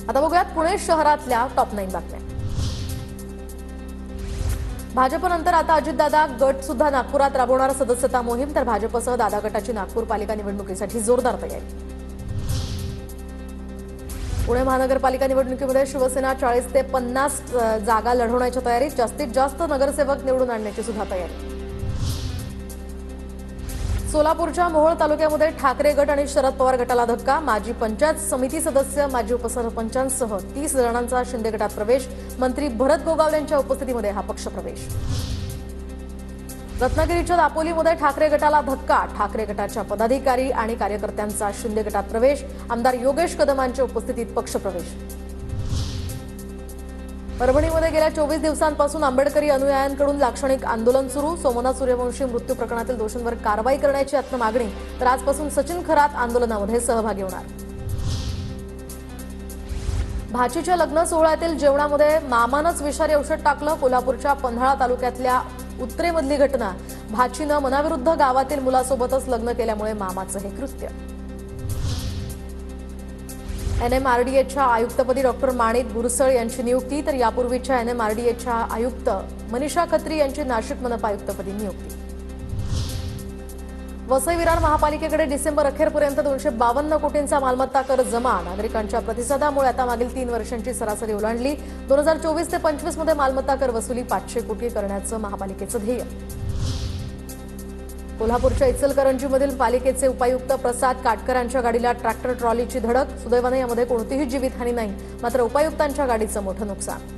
आता बघूयात पुणे शहरातल्या टॉप 9 बातम्या। भाजपनंतर आता अजितदादा गट सुद्धा नागपुरात राबवणार सदस्यता मोहीम, तर भाजपसह दादा गटाची नागपूर पालिका निवडणुकीसाठी जोरदार तयारी। पुणे महानगरपालिका निवडणुकीमध्ये शिवसेना 40 ते 50 जागा लढवण्याच्या तयारीत, जास्तीत जास्त नगरसेवक निवडून आणण्याची सुद्धा तयारी। सोलापूरच्या मोहोळ तालुक्यामध्ये ठाकरे गट आणि शरद पवार गटाला धक्का, माजी पंचायत समिती सदस्य, माजी उपसरपंचांसह 30 जणांचा शिंदे गटात प्रवेश, मंत्री भरत गोगावले यांच्या उपस्थितीमध्ये हा पक्ष प्रवेश। रत्नागिरीच्या दापोलीमध्ये ठाकरे गटाला धक्का, ठाकरे गटाच्या पदाधिकारी आणि कार्यकर्त्यांचा शिंदे गटात प्रवेश, आमदार योगेश कदमांच्या उपस्थितीत पक्ष प्रवेश। परभणीमध्ये गेल्या 24 दिवसांपासून आंबेडकरी अनुयायांकडून लाक्षणिक आंदोलन सुरू, सोमनाथ सूर्यवंशी मृत्यू प्रकरणातील दोषींवर कारवाई करण्याची आत्म मागणी, तर आजपासून सचिन खरात आंदोलनामध्ये सहभागी होणार। भाचीच्या लग्न सोहळ्यातील जेवणामध्ये मामानंच विषारी औषध टाकलं, कोल्हापूरच्या पन्हाळा तालुक्यातल्या उत्तरेमधली घटना, भाचीनं मनाविरुद्ध गावातील मुलासोबतच लग्न केल्यामुळे मामाचं हे कृत्य। एनएमआरडीएच्या आयुक्तपदी डॉक्टर माणिक गुरसळ यांची नियुक्ती, तर यापूर्वीच्या एनएमआरडीएच्या आयुक्त मनीषा खत्री यांची नाशिक मनपा आयुक्तपदी नियुक्ती। वसई विरार महापालिकेकडे डिसेंबर अखेरपर्यंत 252 कोटींचा मालमत्ता कर जमा, नागरिकांच्या प्रतिसादामुळे आता मागील 3 वर्षांची सरासरी ओलांडली, 2024 ते 25 मध्ये मालमत्ता कर वसुली 500 कोटी करण्याचं महापालिकेचं ध्येय। कोल्हापूरच्या इचलकरंजीमधील पालिकेचे उपायुक्त प्रसाद काटकर यांच्या गाडीला ट्रॅक्टर ट्रॉलीची धडक, सुदैवाने यामध्ये कोणतीही जीवितहानी नाही, मात्र उपायुक्तांच्या गाडीचं मोठं नुकसान।